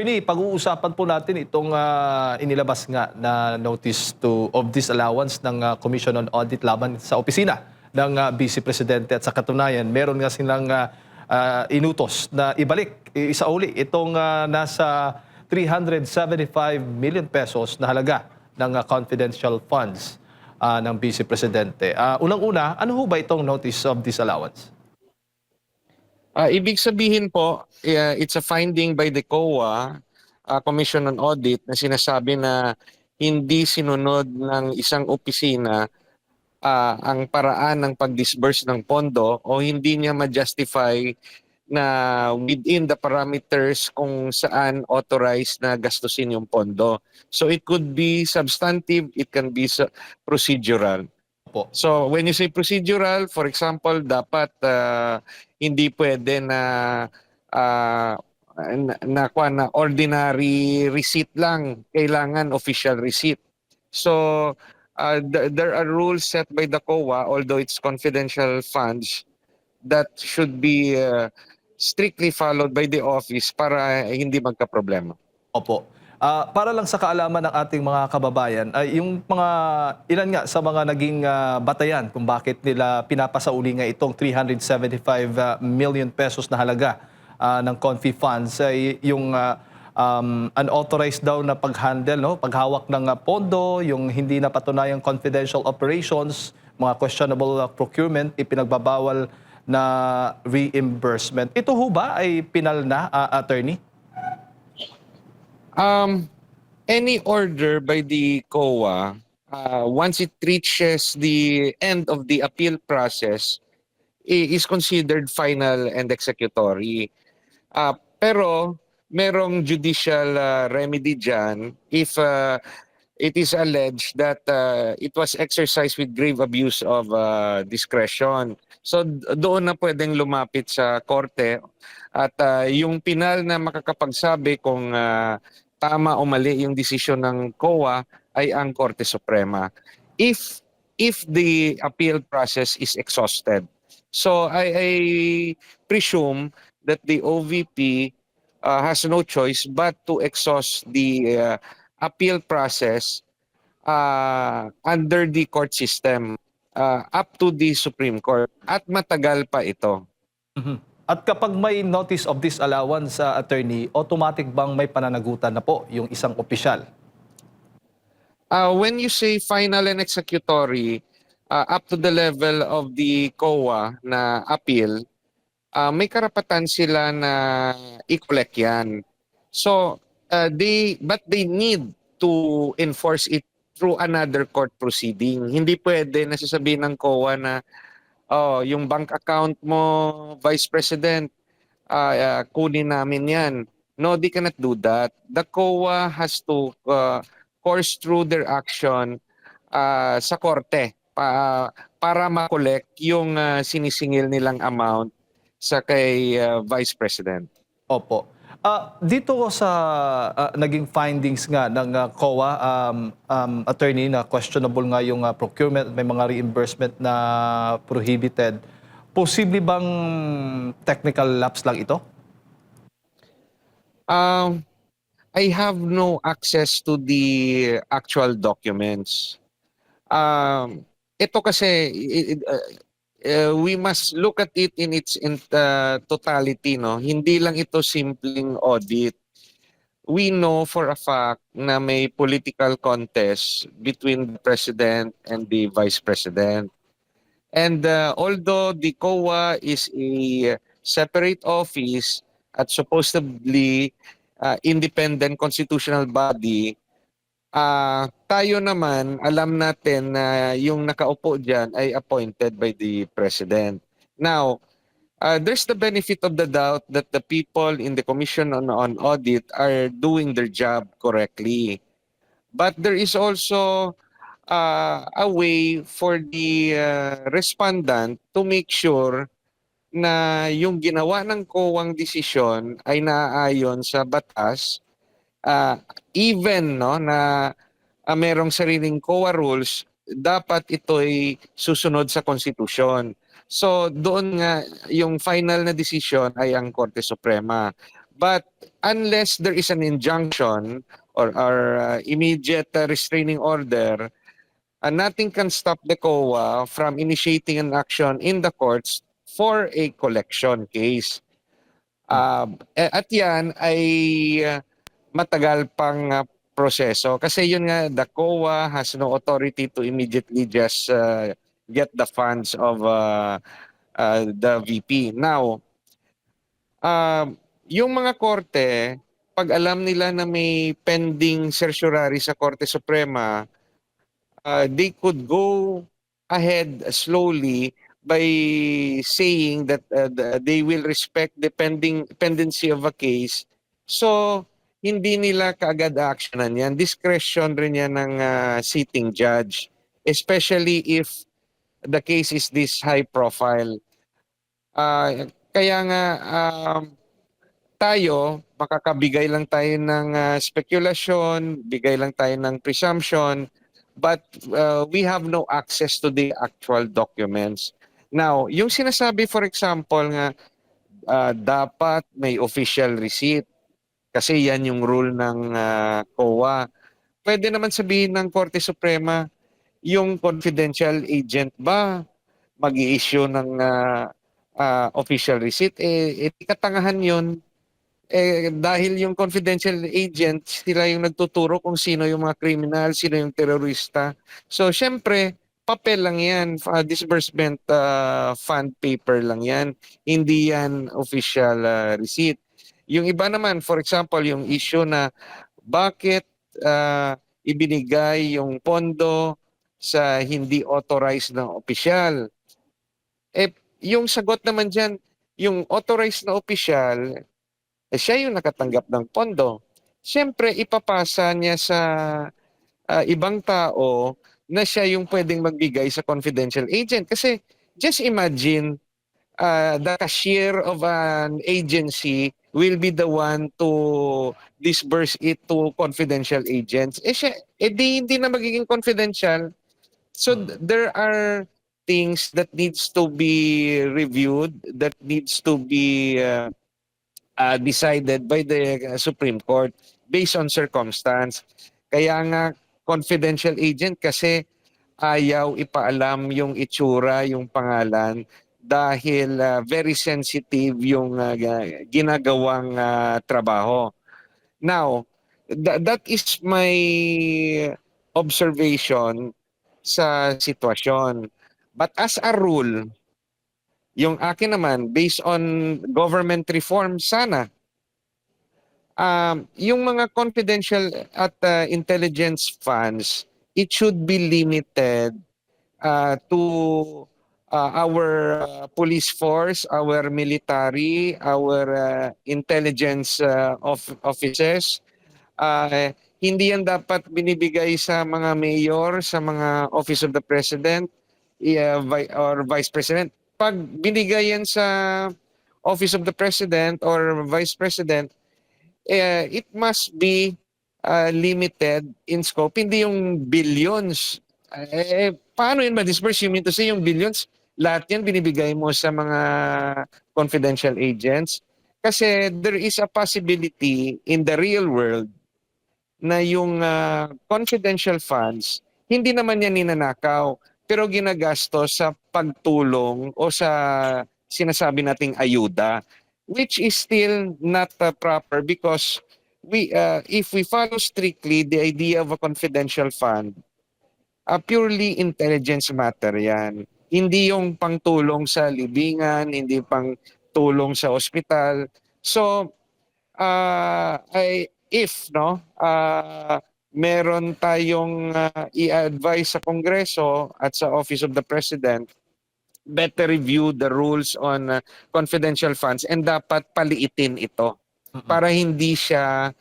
Attorney, pag-uusapan po natin itong inilabas nga na notice of disallowance ng Commission on Audit laban sa opisina ng Vice Presidente, at sa katunayan, meron nga silang inutos na ibalik, isauli itong nasa 375 million pesos na halaga ng confidential funds ng Vice Presidente. Unang-una, ano ho ba itong notice of disallowance? Ibig sabihin po, it's a finding by the COA, Commission on Audit, na sinasabi na hindi sinunod ng isang opisina ang paraan ng pag-disburse ng pondo, o hindi niya ma-justify na within the parameters kung saan authorized na gastusin yung pondo. So it could be substantive, it can be procedural. Po. So when you say procedural, for example, dapat hindi pwede na na ordinary receipt lang, kailangan official receipt. So there are rules set by the COA, although it's confidential funds, that should be strictly followed by the office para hindi magka-problema. Opo. Para lang sa kaalaman ng ating mga kababayan, ay yung mga ilan nga sa mga naging batayan kung bakit nila pinapasauli nga itong 375 million pesos na halaga ng Confi funds ay yung unauthorized daw na pag-handle, no? Paghawak ng pondo, yung hindi na patunayang confidential operations, mga questionable procurement, ipinagbabawal na reimbursement. Ito ho ba ay pinal na, attorney? Any order by the COA, once it reaches the end of the appeal process, is considered final and executory. Pero merong judicial remedy dyan if it is alleged that it was exercised with grave abuse of discretion. So doon na pwedeng lumapit sa korte, at yung pinal na makakapagsabi kung tama o mali yung desisyon ng COA ay ang Korte Suprema. If the appeal process is exhausted. So I presume that the OVP has no choice but to exhaust the appeal process under the court system up to the Supreme Court, at matagal pa ito. At kapag may notice of disallowance sa attorney, automatic bang may pananagutan na po yung isang opisyal? When you say final and executory, up to the level of the COA na appeal, may karapatan sila na i-collect yan. So, but they need to enforce it through another court proceeding. Hindi pwede na sasabihin ng COA na yung bank account mo, Vice President, kunin namin yan. No, they cannot do that. The COA has to course through their action sa korte para makolek yung sinisingil nilang amount sa kay Vice President. Opo. Dito sa naging findings nga ng COA, attorney, na questionable nga yung procurement, may mga reimbursement na prohibited. Posible bang technical lapse lang ito? I have no access to the actual documents. Ito kasi we must look at it in its totality, no? Hindi lang ito simpleng audit. We know for a fact na may political contest between the President and the Vice President. And although the COA is a separate office at supposedly independent constitutional body, tayo naman, alam natin na yung nakaupo dyan ay appointed by the President. Now, there's the benefit of the doubt that the people in the Commission on Audit are doing their job correctly. But there is also a way for the respondent to make sure na yung ginawa ng COA-ng desisyon ay naaayon sa batas, even no na merong sariling COA rules, dapat ito'y susunod sa konstitusyon. So doon nga yung final na desisyon ay ang Korte Suprema. But unless there is an injunction or immediate restraining order, nothing can stop the COA from initiating an action in the courts for a collection case. At yan ay matagal pang proseso. Kasi yun nga, the COA has no authority to immediately just get the funds of the VP. Now, yung mga korte, pag alam nila na may pending certiorari sa Korte Suprema, they could go ahead slowly by saying that they will respect the pendency of a case. So, hindi nila kaagad actionan yan. Discretion rin yan ng sitting judge, especially if the case is this high profile. Kaya nga, tayo, makakabigay lang tayo ng speculation, bigay lang tayo ng presumption, but we have no access to the actual documents. Now, yung sinasabi for example nga, dapat may official receipt kasi yan yung rule ng COA. Pwede naman sabihin ng Korte Suprema, yung confidential agent ba mag-i-issue ng official receipt? Katangahan yun. Dahil yung confidential agent, sila yung nagtuturo kung sino yung mga criminal, sino yung terorista. So, syempre, papel lang yan, disbursement fund paper lang yan. Hindi yan official receipt. Yung iba naman, for example, yung issue na bakit ibinigay yung pondo sa hindi authorized ng opisyal. Yung sagot naman dyan, yung authorized na opisyal, siya yung nakatanggap ng pondo. Siyempre, ipapasa niya sa ibang tao na siya yung pwedeng magbigay sa confidential agent. Kasi just imagine the cashier of an agency will be the one to disburse it to confidential agents. Hindi na magiging confidential. So there are things that needs to be reviewed, that needs to be decided by the Supreme Court based on circumstance. Kaya nga confidential agent kasi ayaw ipaalam yung itsura, yung pangalan dahil very sensitive yung ginagawang trabaho. Now, that is my observation sa sitwasyon. But as a rule, yung akin naman, based on government reform, sana, yung mga confidential at intelligence funds, it should be limited to our police force, our military, our intelligence offices. Hindi yan dapat binibigay sa mga mayor, sa mga office of the president or vice president. Pag binigay yan sa office of the president or vice president, it must be limited in scope. Hindi yung billions. Paano yun ma-disperse? You mean to say yung billions, lahat yan binibigay mo sa mga confidential agents? Kasi there is a possibility in the real world na yung confidential funds, hindi naman yan ninanakaw, pero ginagastos sa pagtulong o sa sinasabi nating ayuda, which is still not proper because if we follow strictly the idea of a confidential fund, purely intelligence matter yan. Hindi yung pangtulong sa libingan, hindi pang tulong sa ospital. So, if meron tayong i-advise sa Kongreso at sa Office of the President, better review the rules on confidential funds and dapat paliitin ito para hindi siya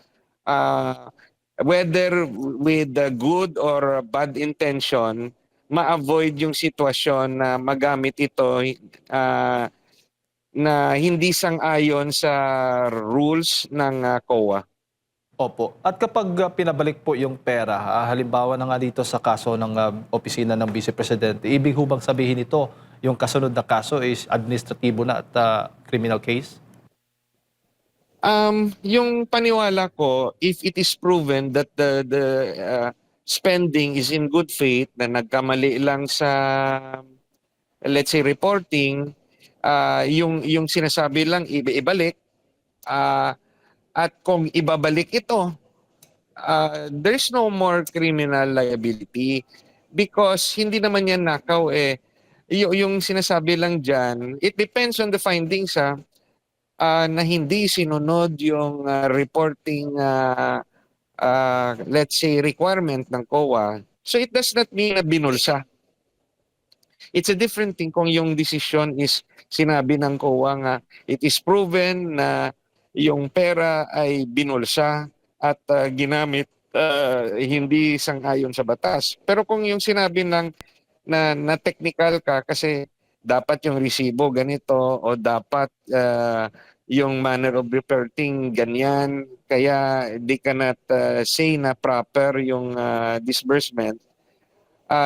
whether with good or bad intention ma-avoid yung sitwasyon na magamit ito na hindi sang-ayon sa rules ng COA. Opo. At kapag pinabalik po yung pera, halimbawa na nga dito sa kaso ng opisina ng Vice Presidente, ibig hubang sabihin ito, yung kasunod na kaso is administratibo na at criminal case? Yung paniwala ko, if it is proven that the spending is in good faith, na nagkamali lang sa, let's say, reporting, yung sinasabi lang ibalik, ah, at kung ibabalik ito, there's no more criminal liability because hindi naman yan nakaw eh. Yung sinasabi lang dyan, it depends on the findings na hindi sinunod yung reporting let's say requirement ng COA. So it does not mean na binulsa. It's a different thing kung yung decision is sinabi ng COA nga it is proven na yung pera ay binulsa at ginamit hindi sang-ayon sa batas. Pero kung yung sinabi ng na technical ka kasi dapat yung resibo ganito o dapat yung manner of reporting ganyan kaya di ka not say na proper yung disbursement,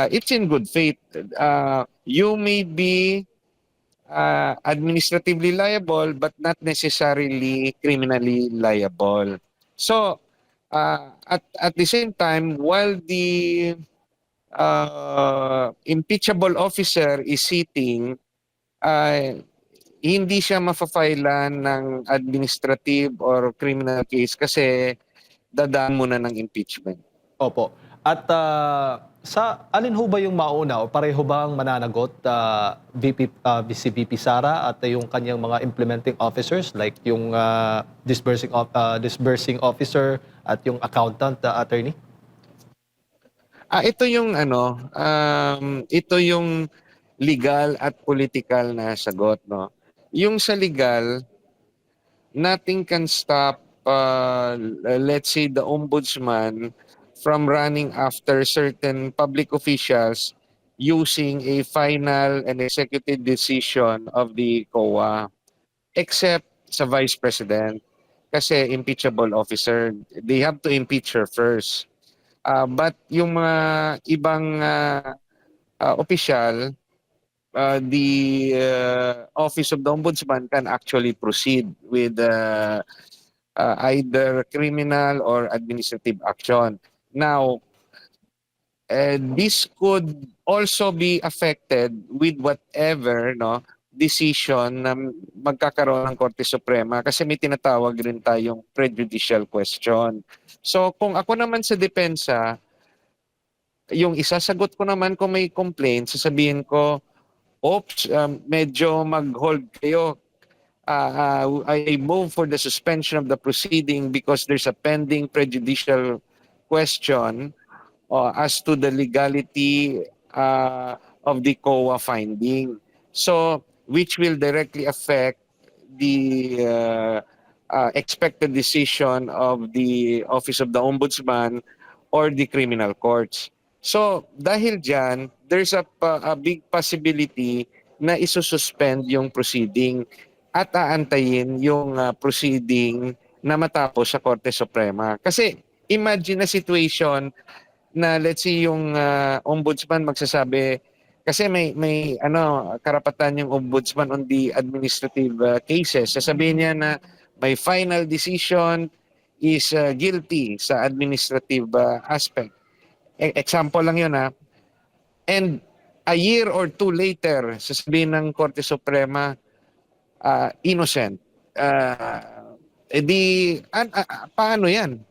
it's in good faith. You may be administratively liable but not necessarily criminally liable. So at the same time, while the impeachable officer is sitting, hindi siya mafafailan ng administrative or criminal case kasi dadaan muna ng impeachment. Opo. At sa alin ho ba yung mauna o pareho ba ang mananagot, si VP Sara at yung kanyang mga implementing officers like yung disbursing officer at yung accountant, attorney? Ito yung ito yung legal at political na sagot, no. Yung sa legal, nothing can stop let's say the ombudsman from running after certain public officials using a final and executive decision of the COA except sa vice president kasi impeachable officer, they have to impeach her first. But yung mga ibang opisyal, the office of the ombudsman can actually proceed with either criminal or administrative action. Now, this could also be affected with whatever decision na magkakaroon ng Korte Suprema kasi may tinatawag rin tayong prejudicial question. So kung ako naman sa depensa, yung isasagot ko naman kung may complaint, sasabihin ko, oops, medyo mag-hold kayo. I move for the suspension of the proceeding because there's a pending prejudicial question as to the legality of the COA finding. So, which will directly affect the expected decision of the Office of the Ombudsman or the criminal courts. So, dahil dyan, there's a big possibility na isususpend yung proceeding at aantayin yung proceeding na matapos sa Korte Suprema. Kasi imagine na situation na let's say yung ombudsman magsasabi kasi may karapatan yung ombudsman on the administrative cases. Sasabihin niya na may final decision is guilty sa administrative aspect. Example lang yun And a year or two later, sasabihin ng Korte Suprema, innocent. Paano yan?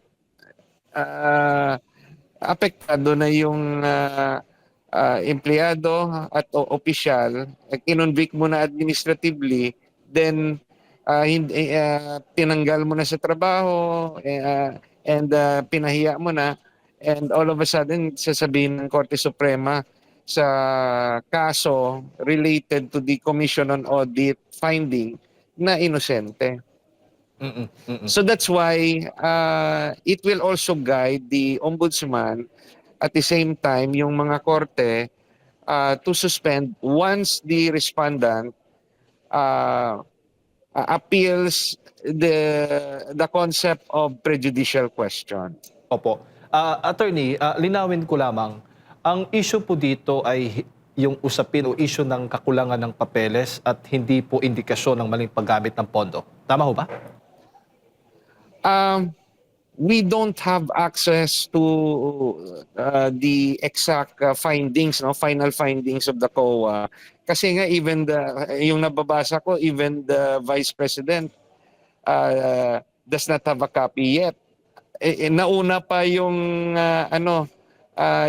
Apektado na yung empleyado at opisyal, kinonvict mo na administratively, then tinanggal mo na sa trabaho and pinahiya mo na, and all of a sudden sasabihin ng Korte Suprema sa kaso related to the Commission on Audit finding na inosente. So that's why it will also guide the ombudsman at the same time yung mga korte to suspend once the respondent appeals the concept of prejudicial question. Opo. Attorney, linawin ko lamang, ang issue po dito ay yung usapin o issue ng kakulangan ng papeles at hindi po indikasyon ng maling paggamit ng pondo. Tama ho ba? Um, we don't have access to the exact findings, no, final findings of the COA. Kasi nga yung nababasa ko, even the Vice President does not have a copy yet. Nauna pa yung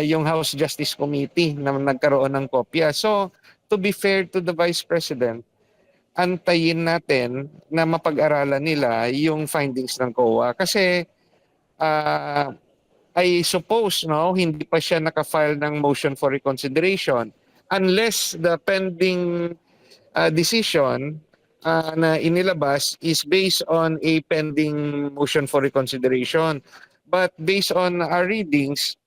yung House Justice Committee na nagkaroon ng kopya. So, to be fair to the Vice President, antayin natin na mapag-aralan nila yung findings ng COA kasi uh, I suppose no hindi pa siya naka-file ng motion for reconsideration unless the pending decision na inilabas is based on a pending motion for reconsideration. But based on our readings,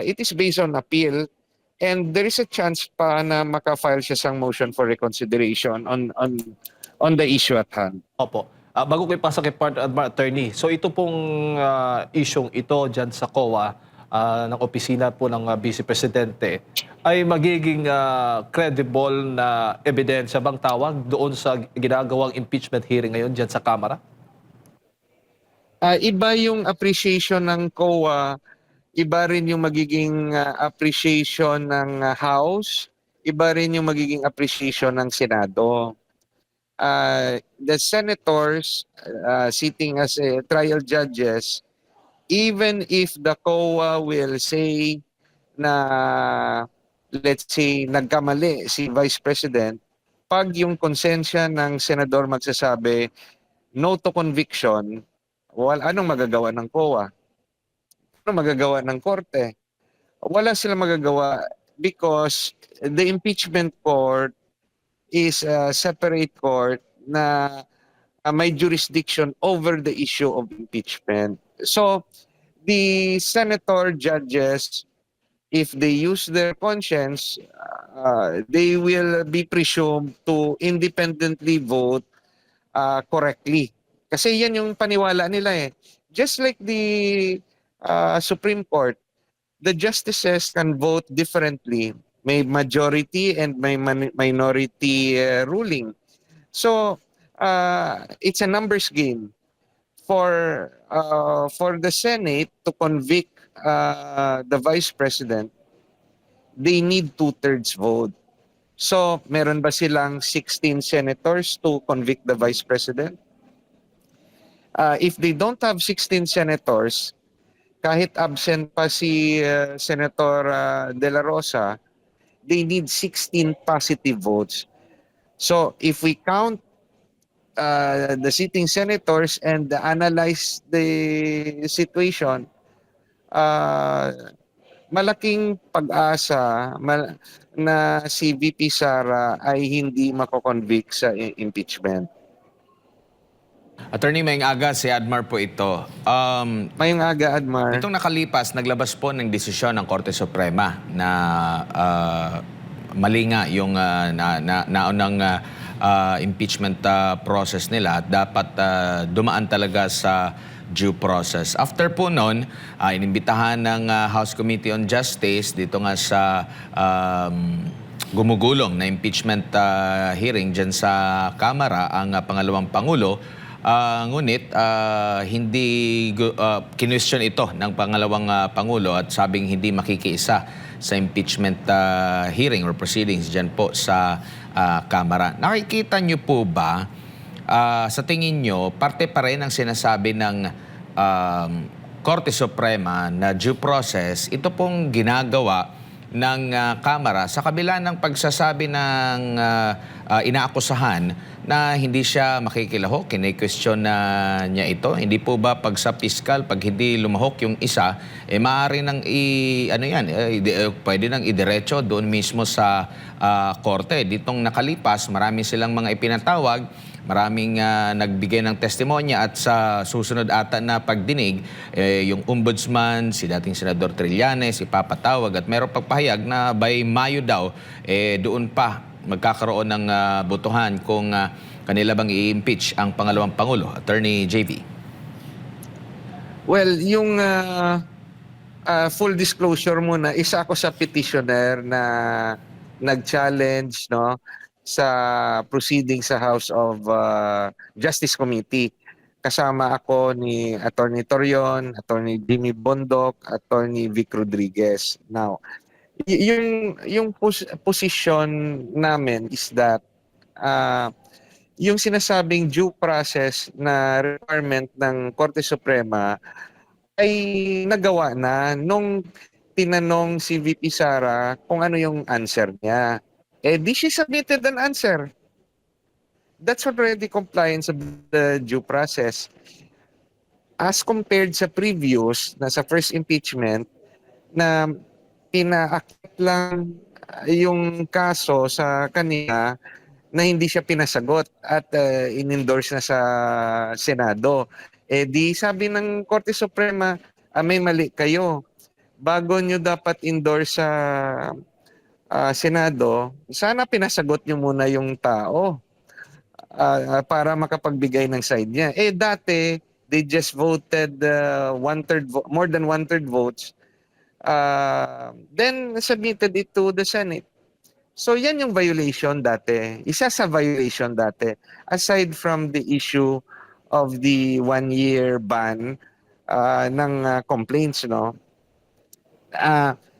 it is based on appeal and there is a chance pa na maka-file siya sang motion for reconsideration on the issue at hand. Opo. Bago ko ipasa kay Attorney, so ito pong isyong ito dyan sa COA ng opisina po ng Vice Presidente ay magiging credible na ebidensya bang tawag doon sa ginagawang impeachment hearing ngayon dyan sa Kamara? Iba yung appreciation ng COA, iba rin yung magiging appreciation ng House, iba rin yung magiging appreciation ng Senado. The senators sitting as trial judges, even if the COA will say na, let's say, nagkamali si Vice President, pag yung konsensya ng senador magsasabi no to conviction, anong magagawa ng COA? Anong magagawa ng korte? Wala silang magagawa because the impeachment court is a separate court na may jurisdiction over the issue of impeachment. So, the senator judges, if they use their conscience, they will be presumed to independently vote correctly. Kasi yan yung paniwala nila eh. Just like the Supreme Court, the justices can vote differently. May majority and may minority ruling. So, it's a numbers game. For the Senate to convict the Vice President, they need 2/3 vote. So, meron ba silang 16 senators to convict the Vice President? If they don't have 16 senators, kahit absent pa si Senator De La Rosa, they need 16 positive votes. So if we count the sitting senators and analyze the situation, malaking pag-asa na si VP Sara ay hindi mako-convict sa impeachment. Attorney Mayng Aga, si Admar po ito. Mayong aga, Admar. Itong nakalipas, naglabas po ng desisyon ng Korte Suprema na mali nga yung naunang impeachment process nila at dapat dumaan talaga sa due process. After po noon, inimbitahan ng House Committee on Justice dito nga sa gumugulong na impeachment hearing dyan sa Kamara ang pangalawang Pangulo. Ngunit hindi kinwestiyon ito ng pangalawang Pangulo at sabing hindi makikiisa sa impeachment hearing or proceedings dyan po sa Kamara. Nakikita niyo po ba, sa tingin niyo, parte pa rin ang sinasabi ng Korte Suprema na due process, ito pong ginagawa ng Kamara sa kabila ng pagsasabi ng inaakusahan na hindi siya makikilahok, kine-question na niya ito. Hindi po ba pag sa piskal, pag hindi lumahok yung isa, maaari nang pwede nang idiretso doon mismo sa korte. Ditong nakalipas, marami silang mga ipinatawag, maraming nagbigay ng testimonya at sa susunod ata na pagdinig, yung ombudsman, si dating Senador Trillanes, ipapatawag at mayroong pagpahayag na by Mayo daw, doon pa magkakaroon ng botohan kung kanila bang i-impeach ang pangalawang Pangulo. Attorney JV. Well, yung full disclosure muna, isa ako sa petitioner na nag-challenge no, sa proceeding sa House of Justice Committee. kasama ako ni Attorney Torion, Attorney Jimmy Bondoc, Attorney Vic Rodriguez. Now, yung position namin is that yung sinasabing due process na requirement ng Korte Suprema ay nagawa na nung tinanong si VP Sara kung ano yung answer niya. Di she submitted an answer. That's already compliance of the due process. As compared sa previous, na sa first impeachment, na pinaakyat lang yung kaso sa kanila na hindi siya pinasagot at in-endorse na sa Senado. Di sabi ng Korte Suprema, may mali kayo. Bago nyo dapat endorse sa Senado, sana pinasagot nyo muna yung tao para makapagbigay ng side niya. Dati, they just voted more than one-third votes, then submitted it to the Senate. So yan yung violation dati. Isa sa violation dati. Aside from the issue of the 1-year ban ng complaints, no?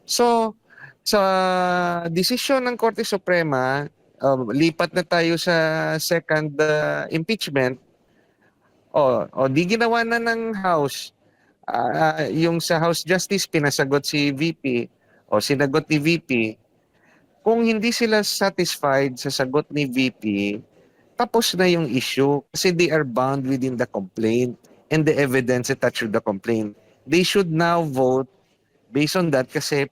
So, sa desisyon ng Korte Suprema, lipat na tayo sa second impeachment. Di ginawa na ng House. Yung sa House Justice, pinasagot si VP o sinagot ni VP. Kung hindi sila satisfied sa sagot ni VP, tapos na yung issue kasi they are bound within the complaint and the evidence attached to the complaint. They should now vote based on that kasi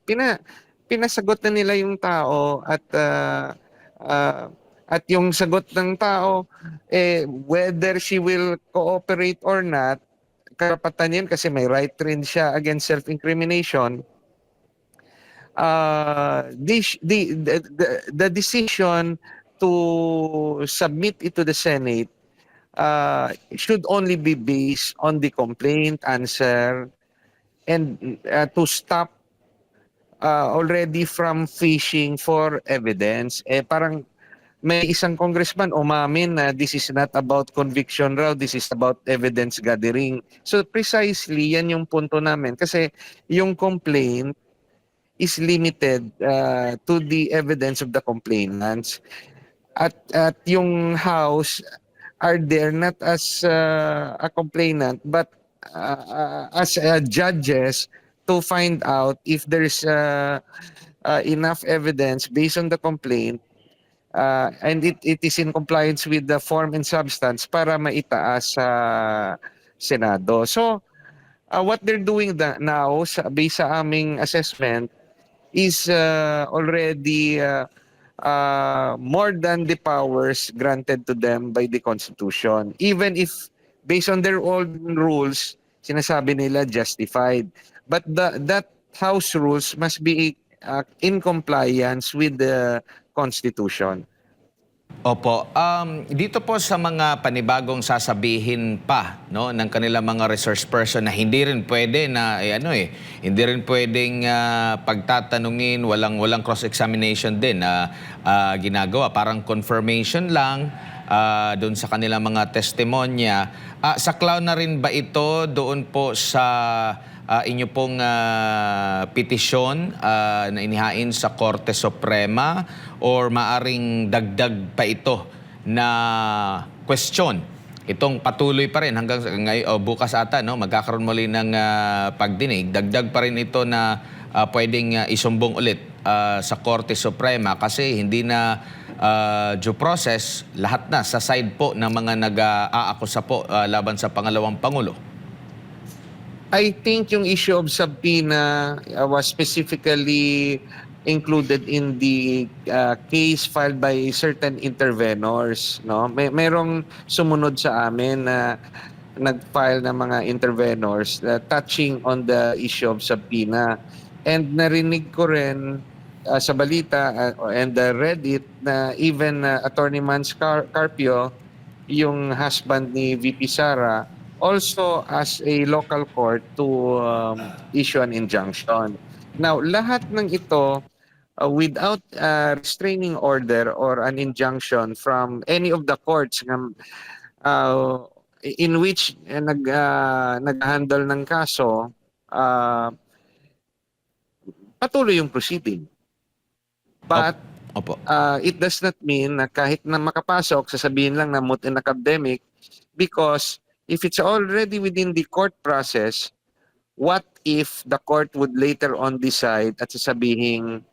pinasagot na nila yung tao at yung sagot ng tao whether she will cooperate or not, karapatan yun kasi may right rin siya against self-incrimination. The decision to submit it to the Senate should only be based on the complaint answer and to stop already from fishing for evidence. Parang may isang congressman umamin na this is not about conviction raw, this is about evidence gathering. So precisely yan yung punto namin kasi yung complaint is limited to the evidence of the complainants. At yung House are there not as a complainant but as judges to find out if there's enough evidence based on the complaint and it is in compliance with the form and substance para maitaas sa Senado. So what they're doing now based sa aming assessment is already more than the powers granted to them by the Constitution. Even if based on their own rules, sinasabi nila justified. But that House rules must be in compliance with the Constitution. Opo. Dito po sa mga panibagong sasabihin pa no ng kanilang mga resource person na hindi rin pwede na hindi rin pwedeng pagtatanungin, walang cross-examination din na ginagawa, parang confirmation lang doon sa kanilang mga testimonya. Saklaw na rin ba ito doon po sa inyo pong petisyon na inihain sa Korte Suprema or maaring dagdag pa ito na question? Itong patuloy pa rin hanggang bukas ata, no? Magkakaroon muli ng pagdinig. Dagdag pa rin ito na pwedeng isumbong ulit sa Korte Suprema kasi hindi na due process, lahat na sa side po ng mga nag-aakusa po laban sa pangalawang Pangulo. I think yung issue of subpoena was specifically included in the case filed by certain intervenors, no? Merong sumunod sa amin na nag-file ng mga intervenors touching on the issue of subpoena. And narinig ko rin sa balita and read it na even Attorney Mans Carpio, yung husband ni VP Sara, also as a local court to issue an injunction. Now, lahat ng ito without a restraining order or an injunction from any of the courts in which nag-handle ng kaso, uh, patuloy yung proceeding. But Opo. it does not mean na kahit na makapasok, sasabihin lang na moot and academic, because if it's already within the court process, what if the court would later on decide at sasabihin,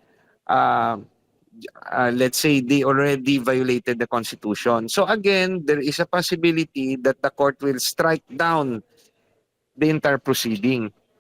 let's say they already violated the Constitution. So again, there is a possibility that the court will strike down the entire proceeding.